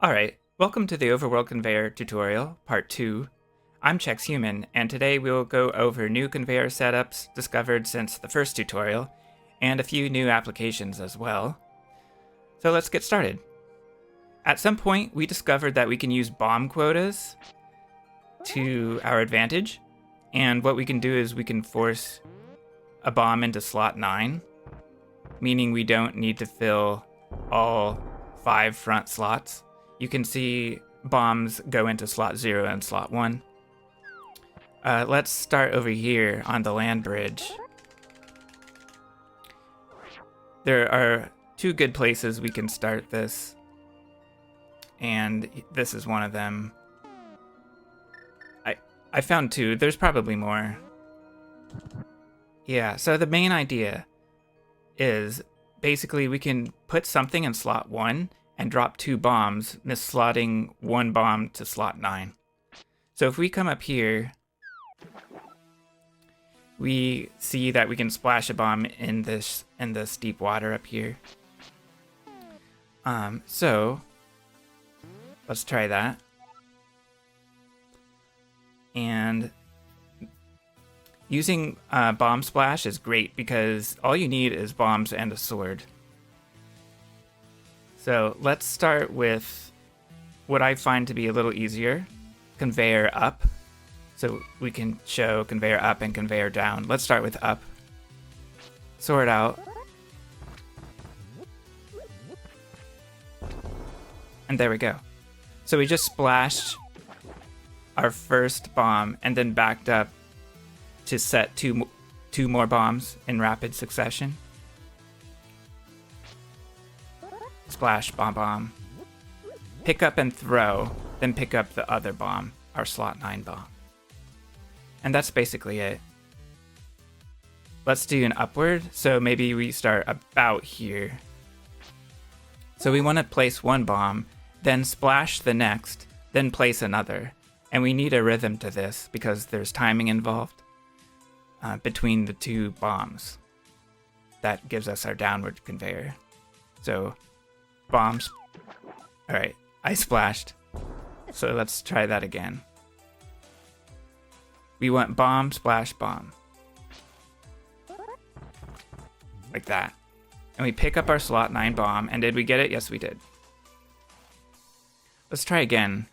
Alright, welcome to the Overworld Conveyor tutorial, part 2. I'm ChecksHuman, and today we will go over new conveyor setups discovered since the first tutorial, and a few new applications as well. So let's get started. At some point, we discovered that we can use bomb quotas to our advantage, and what we can do is we can force a bomb into slot 9, meaning we don't need to fill all 5 front slots. You can see bombs go into slot 0 and slot 1. Let's start over here on the land bridge. There are 2 good places we can start this, and this is one of them. I found 2. There's probably more. Yeah, so the main idea is basically we can put something in slot 1 and drop 2 bombs, mis-slotting 1 bomb to slot 9. So if we come up here, we see that we can splash a bomb in this deep water up here. So let's try that. And using bomb splash is great because all you need is bombs and a sword. So let's start with what I find to be a little easier, conveyor up. So we can show conveyor up and conveyor down. Let's start with up. Sword out. And there we go. So we just splashed our first bomb and then backed up to set two more bombs in rapid succession. Splash, bomb, bomb. Pick up and throw, then pick up the other bomb, our slot 9 bomb. And that's basically it. Let's do an upward, so maybe we start about here. So we want to place 1 bomb, then splash the next, then place another. And we need a rhythm to this because there's timing involved between the 2 bombs. That gives us our downward conveyor. So bombs. All right, I splashed. So let's try that again. We want bomb, splash, bomb. Like that. And we pick up our slot 9 bomb. And did we get it? Yes, we did. Let's try again.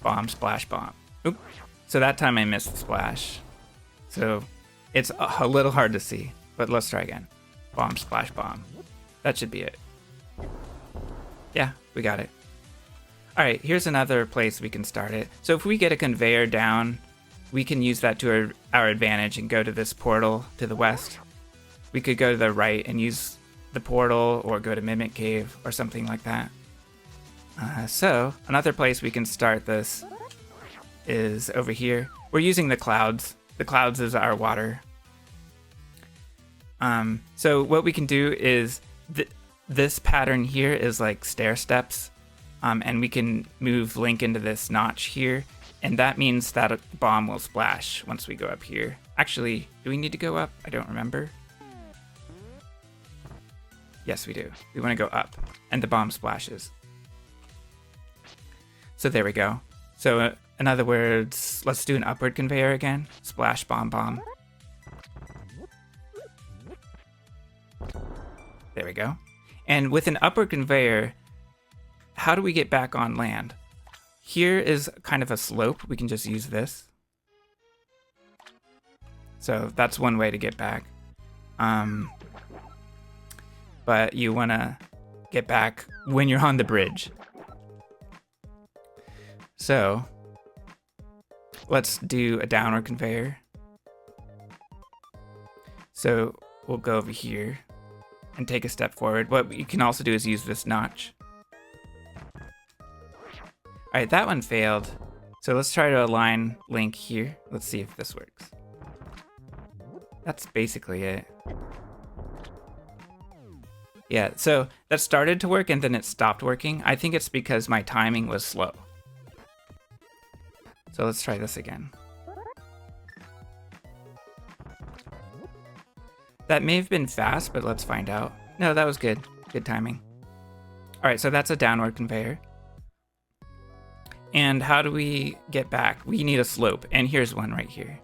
Bomb, splash, bomb. Oop. So that time I missed the splash. So it's a little hard to see. But let's try again. Bomb, splash, bomb. That should be it. Yeah, we got it. Alright, here's another place we can start it. So if we get a conveyor down, we can use that to our advantage and go to this portal to the west. We could go to the right and use the portal or go to Mimic Cave or something like that. So another place we can start this is over here. We're using the clouds. The clouds is our water. So what we can do is this pattern here is like stair steps. And we can move Link into this notch here. And that means that a bomb will splash once we go up here. Actually, do we need to go up? I don't remember. Yes, we do. We want to go up. And the bomb splashes. So there we go. So in other words, let's do an upward conveyor again. Splash, bomb, bomb. There we go. And with an upward conveyor, how do we get back on land? Here is kind of a slope. We can just use this. So that's one way to get back. But you want to get back when you're on the bridge. So let's do a downward conveyor. So we'll go over here and take a step forward. What you can also do is use this notch. Alright, that one failed. So let's try to align Link here. Let's see if this works. That's basically it. Yeah, so that started to work and then it stopped working. I think it's because my timing was slow. So let's try this again. That may have been fast, but let's find out. No, that was good. Good timing. All right, so that's a downward conveyor. And how do we get back? We need a slope, and here's one right here.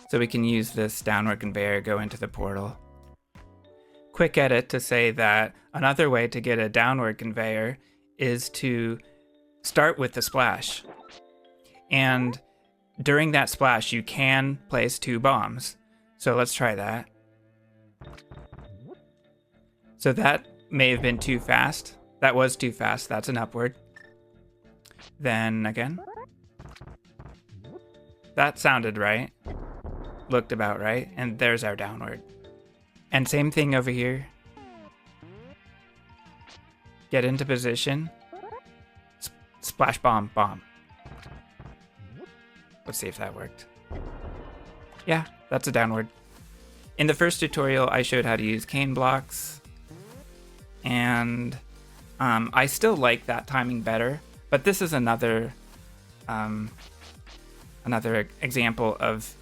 So we can use this downward conveyor, go into the portal. Quick edit to say that another way to get a downward conveyor is to start with the splash. And during that splash, you can place 2 bombs. So let's try that. So that may have been too fast. That was too fast. That's an upward. Then again. That sounded right. Looked about right. And there's our downward. And same thing over here. Get into position. Splash bomb, bomb. Let's see if that worked. Yeah, that's a downward. In the first tutorial, I showed how to use cane blocks. And I still like that timing better. But this is another example of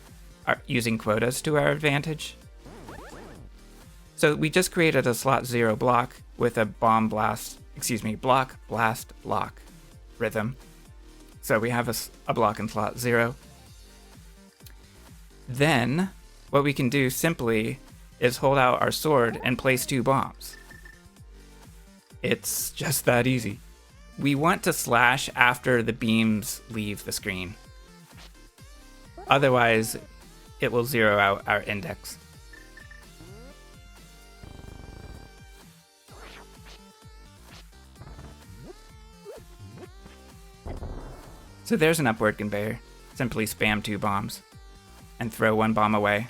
using quotas to our advantage. So we just created a slot 0 block with a block, blast, block rhythm. So we have a block in slot 0. Then what we can do simply is hold out our sword and place 2 bombs. It's just that easy. We want to slash after the beams leave the screen. Otherwise, it will zero out our index. So there's an upward conveyor. Simply spam 2 bombs and throw 1 bomb away,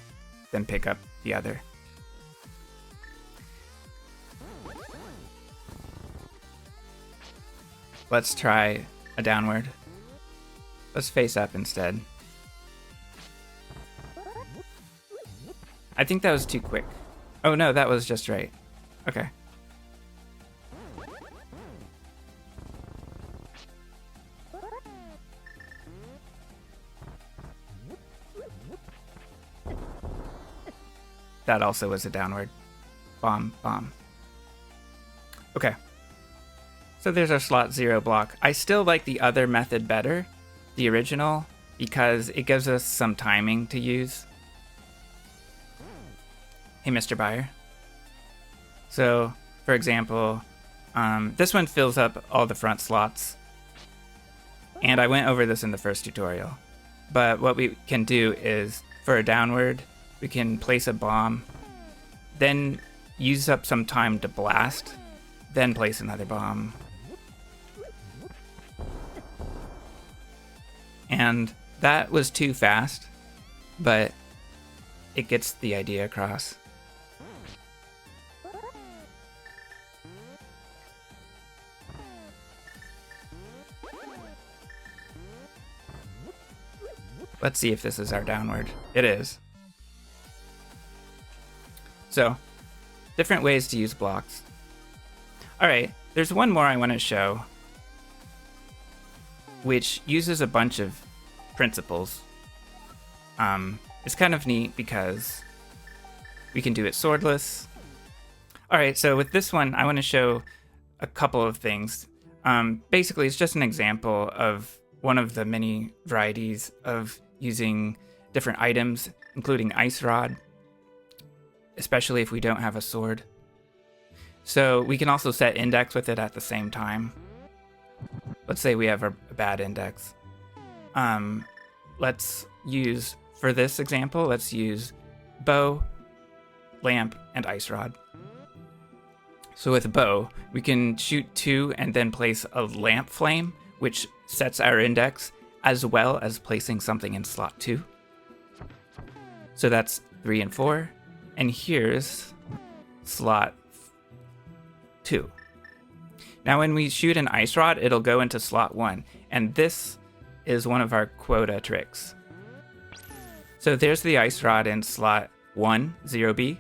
then pick up the other. Let's try a downward. Let's face up instead. I think that was too quick. Oh no, that was just right. Okay. That also was a downward. Bomb, bomb. Okay. So there's our slot 0 block. I still like the other method better, the original, because it gives us some timing to use. Hey, Mr. Buyer. So, for example, this one fills up all the front slots. And I went over this in the first tutorial. But what we can do is, for a downward, we can place a bomb, then use up some time to blast, then place another bomb. And that was too fast, but it gets the idea across. Let's see if this is our downward. It is. So, different ways to use blocks. Alright, there's one more I want to show, which uses a bunch of principles. It's kind of neat because we can do it swordless. Alright, so with this one, I want to show a couple of things. Basically, it's just an example of one of the many varieties of using different items, including ice rod, especially if we don't have a sword. So we can also set index with it at the same time. Let's say we have a bad index. Let's use, for this example, let's use bow, lamp, and ice rod. So with bow, we can shoot 2 and then place a lamp flame, which sets our index, as well as placing something in slot 2. So that's 3 and 4. And here's slot 2. Now when we shoot an ice rod, it'll go into slot 1. And this is one of our quota tricks. So there's the ice rod in slot 1, 0B.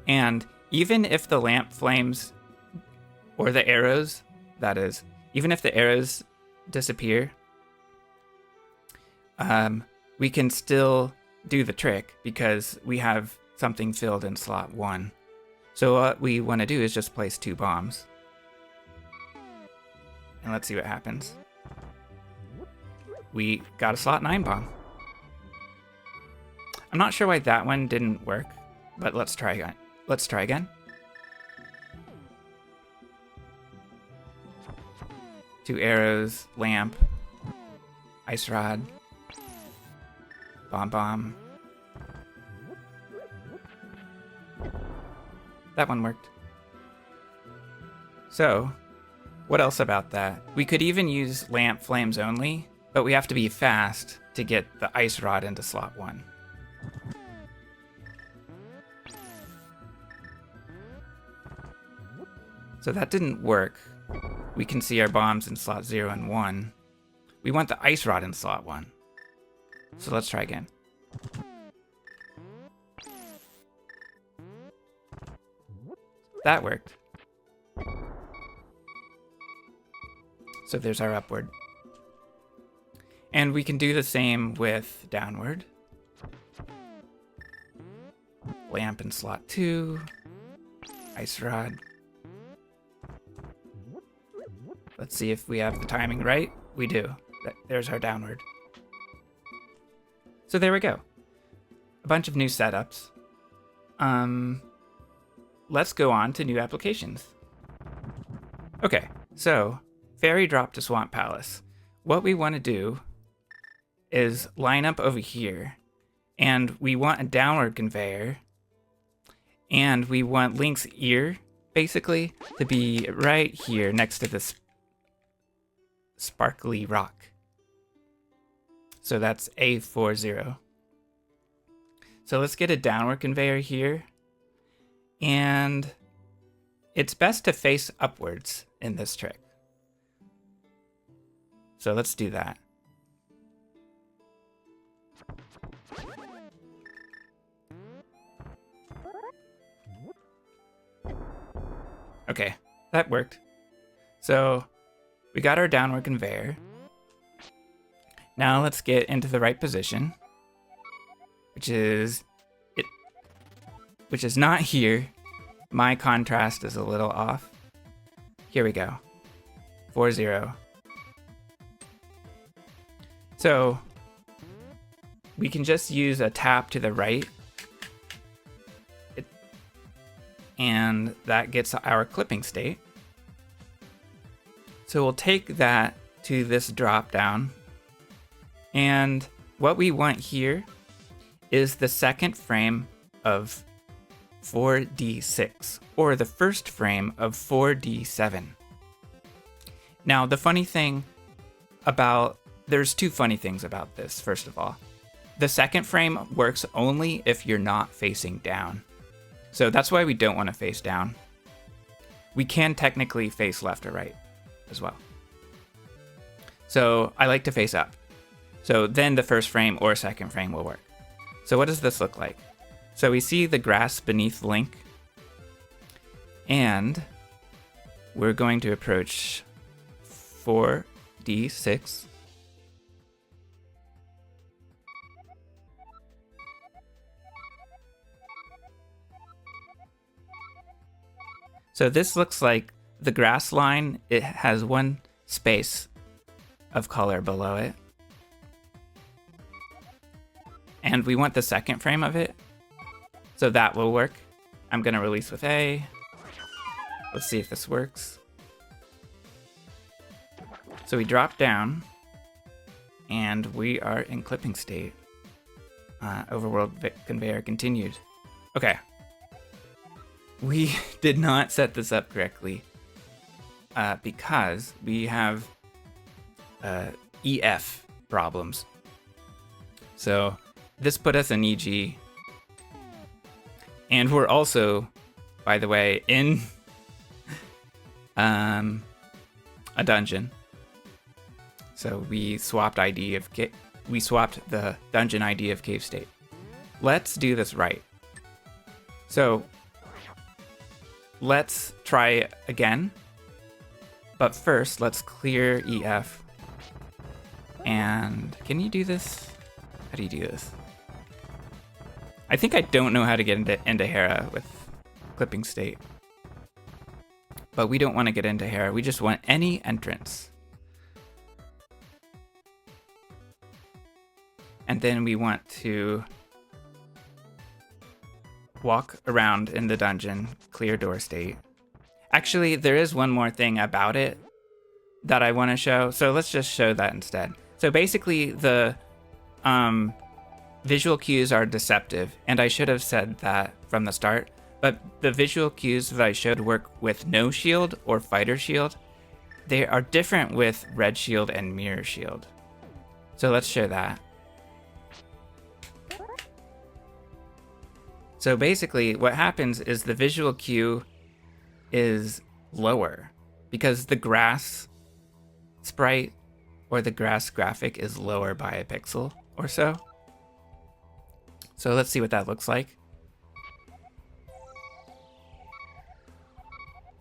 And even if the lamp flames, or the arrows, that is, even if the arrows disappear, we can still do the trick because we have something filled in slot 1. So what we want to do is just place 2 bombs. And let's see what happens. We got a slot 9 bomb. I'm not sure why that one didn't work, but let's try again. Let's try again. 2 arrows, lamp, ice rod, bomb. That one worked. So, what else about that? We could even use lamp flames only, but we have to be fast to get the ice rod into slot 1. So that didn't work. We can see our bombs in slot 0 and 1. We want the ice rod in slot 1. So let's try again. That worked. So there's our upward. And we can do the same with downward. Lamp in slot 2. Ice rod. Let's see if we have the timing right. We do. There's our downward. So there we go. A bunch of new setups. Let's go on to new applications. Okay, so fairy drop to Swamp Palace. What we want to do is line up over here, and we want a downward conveyor, and we want Link's ear, basically, to be right here next to this sparkly rock. So that's A40. So let's get a downward conveyor here. And it's best to face upwards in this trick. So let's do that. Okay, that worked. So we got our downward conveyor. Now let's get into the right position, which is not here. My contrast is a little off. Here we go. 4-0. So we can just use a tap to the right. And that gets our clipping state. So we'll take that to this drop down. And what we want here is the second frame of 4D6, or the first frame of 4D7. Now, the funny thing there's 2 funny things about this, first of all. The second frame works only if you're not facing down. So that's why we don't want to face down. We can technically face left or right as well. So I like to face up. So then the first frame or second frame will work. So what does this look like? So we see the grass beneath Link, and we're going to approach 4D6. So this looks like the grass line. It has 1 space of color below it. And we want the second frame of it. So that will work. I'm going to release with A. Let's see if this works. So we drop down, and we are in clipping state. Overworld Conveyor continued. Okay. We did not set this up correctly because we have EF problems. So this put us in EG. And we're also, by the way, in a dungeon. So we swapped the dungeon ID of Cave State. Let's do this right. So let's try again. But first, let's clear EF. And can you do this? How do you do this? I think I don't know how to get into Hera with clipping state. But we don't want to get into here. We just want any entrance. And then we want to walk around in the dungeon, clear door state. Actually, there is one more thing about it that I want to show. So let's just show that instead. So basically the visual cues are deceptive, and I should have said that from the start, but the visual cues that I showed work with no shield or fighter shield. They are different with red shield and mirror shield. So let's show that. So basically what happens is the visual cue is lower because the grass sprite or the grass graphic is lower by a pixel or so. So let's see what that looks like.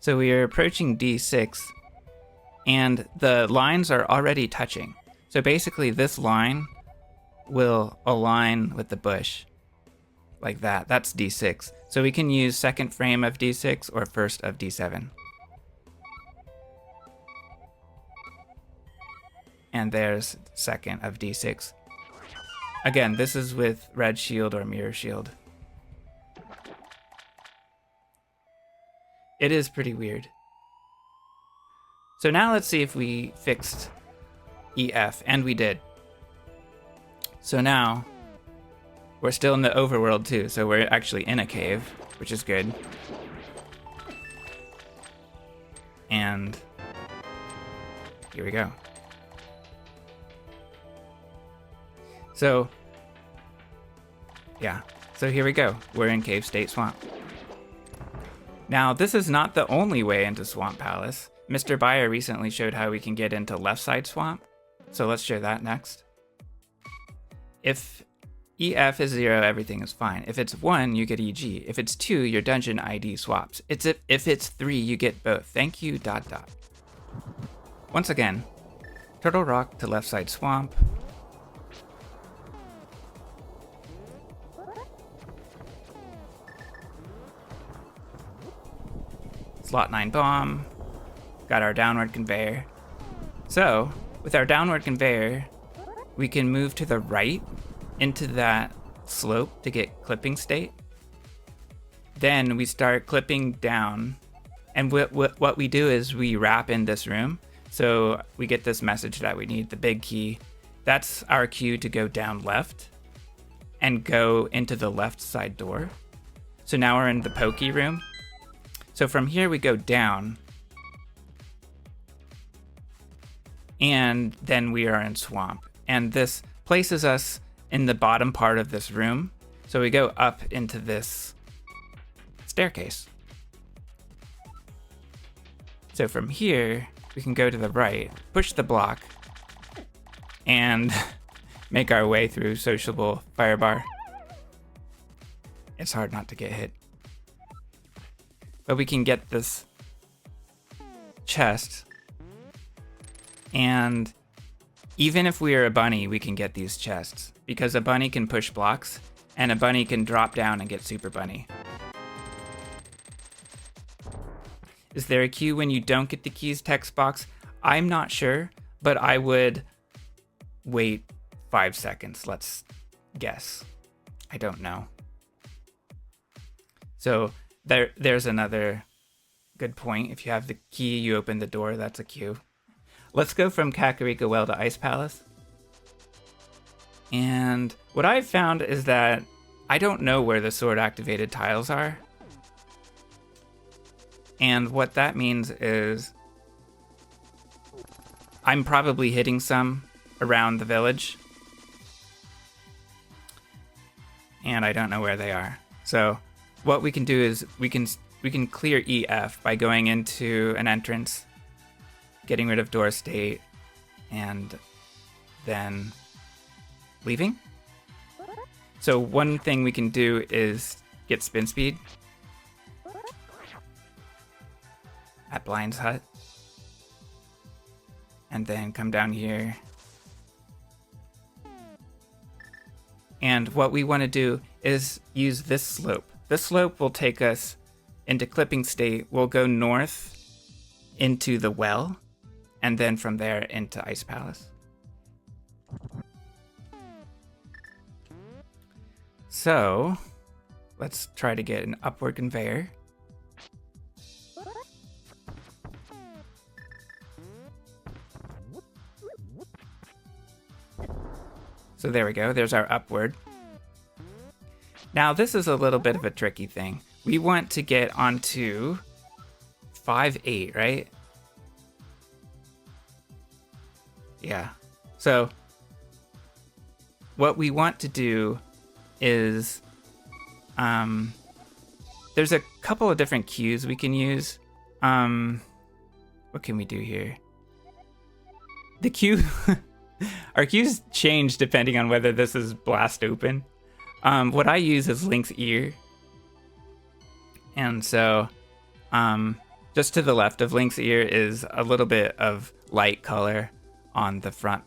So we are approaching D6 and the lines are already touching. So basically this line will align with the bush like that. That's D6. So we can use second frame of D6 or first of D7. And there's second of D6. Again, this is with red shield or mirror shield. It is pretty weird. So now let's see if we fixed EF, and we did. So now we're still in the overworld too, so we're actually in a cave, which is good. And here we go. So, yeah, so here we go. We're in Cave State Swamp. Now, this is not the only way into Swamp Palace. Mr. Buyer recently showed how we can get into Left Side Swamp, so let's show that next. If EF is 0, everything is fine. If it's 1, you get EG. If it's 2, your dungeon ID swaps. If it's 3, you get both. Thank you, ... Once again, Turtle Rock to Left Side Swamp. Slot 9 bomb. Got our downward conveyor. So, with our downward conveyor, we can move to the right into that slope to get clipping state. Then we start clipping down, and what we do is we wrap in this room, so we get this message that we need the big key. That's our cue to go down left and go into the left side door. So now we're in the pokey room. So from here we go down, and then we are in swamp, and this places us in the bottom part of this room. So we go up into this staircase. So from here, we can go to the right, push the block, and make our way through sociable firebar. It's hard not to get hit. But we can get this chest, and even if we are a bunny, we can get these chests, because a bunny can push blocks, and a bunny can drop down and get super bunny. Is there a cue when you don't get the keys text box? I'm not sure, but I would wait 5 seconds, let's guess. I don't know. So there's another good point. If you have the key, you open the door, that's a cue. Let's go from Kakariko Well to Ice Palace. And what I've found is that I don't know where the sword activated tiles are. And what that means is I'm probably hitting some around the village, and I don't know where they are. So what we can do is we can clear EF by going into an entrance, getting rid of door state, and then leaving. So one thing we can do is get spin speed at Blind's Hut, and then come down here. And what we want to do is use this slope. This slope will take us into clipping state, we'll go north into the well, and then from there into Ice Palace. So let's try to get an upward conveyor. So there we go, there's our upward. Now this is a little bit of a tricky thing. We want to get onto 5-8, right? Yeah. So what we want to do is, there's a couple of different cues we can use. What can we do here? The cue, our cues change depending on whether this is blast open. What I use is Link's ear. And so, just to the left of Link's ear is a little bit of light color on the front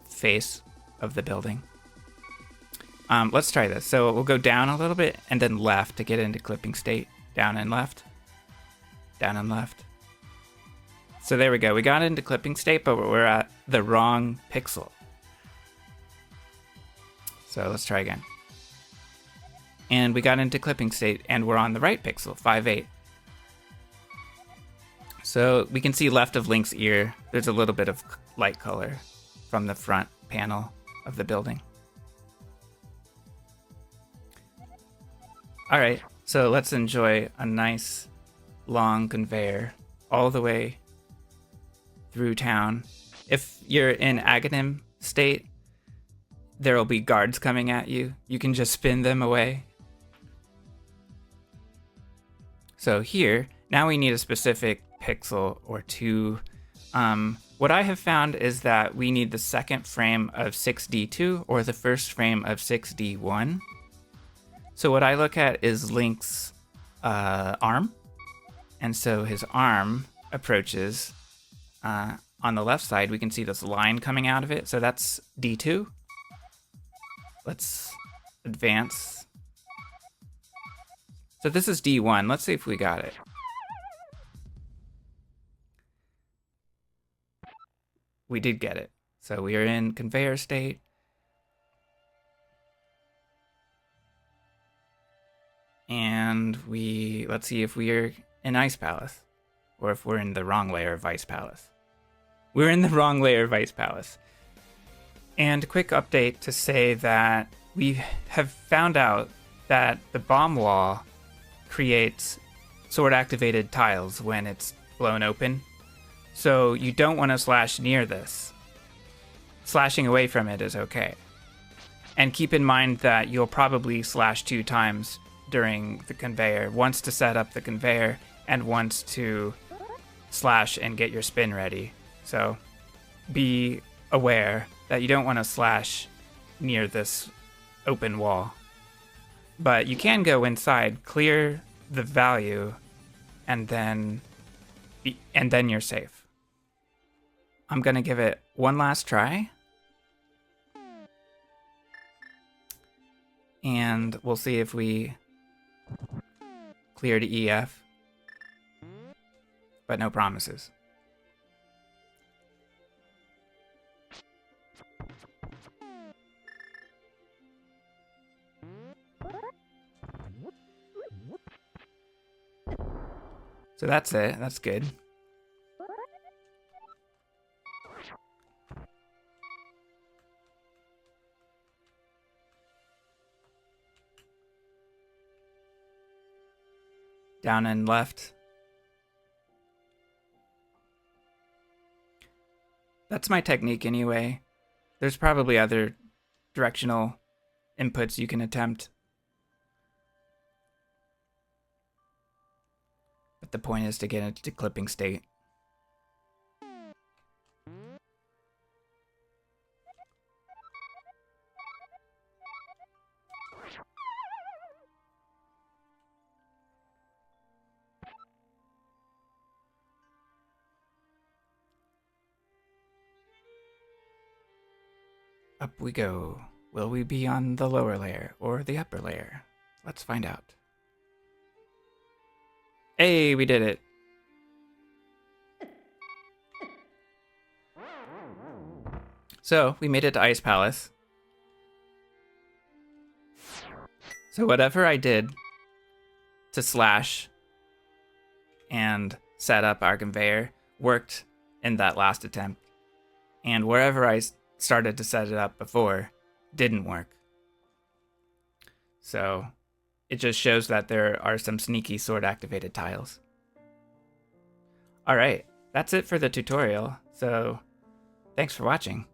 face of the building. Let's try this. So we'll go down a little bit and then left to get into clipping state. Down and left. Down and left. So there we go. We got into clipping state, but we're at the wrong pixel. So let's try again. And we got into clipping state and we're on the right pixel, 5-8. So we can see left of Link's ear, there's a little bit of light color from the front panel of the building. All right, so let's enjoy a nice long conveyor all the way through town. If you're in Aghanim state, there will be guards coming at you. You can just spin them away. So here, now we need a specific pixel or two. What I have found is that we need the second frame of 6D2 or the first frame of 6D1. So what I look at is Link's arm. And so his arm approaches on the left side. We can see this line coming out of it. So that's D2. Let's advance. So this is D1. Let's see if we got it. We did get it. So we are in conveyor state. And let's see if we are in Ice Palace, or if we're in the wrong layer of Ice Palace. We're in the wrong layer of Ice Palace. And a quick update to say that we have found out that the bomb wall creates sword-activated tiles when it's blown open. So you don't want to slash near this. Slashing away from it is okay. And keep in mind that you'll probably slash 2 times during the conveyor. Once to set up the conveyor, and once to slash and get your spin ready. So be aware that you don't want to slash near this open wall. But you can go inside, clear the value, and then you're safe. I'm gonna give it one last try. And we'll see if we clear to EF. But no promises. So that's it. That's good. Down and left. That's my technique anyway. There's probably other directional inputs you can attempt. But the point is to get into clipping state. Up we go. Will we be on the lower layer or the upper layer? Let's find out. Hey, we did it. So, we made it to Ice Palace. So whatever I did to slash and set up our conveyor worked in that last attempt. And wherever I started to set it up before didn't work. So it just shows that there are some sneaky sword activated tiles. Alright, that's it for the tutorial. So thanks for watching.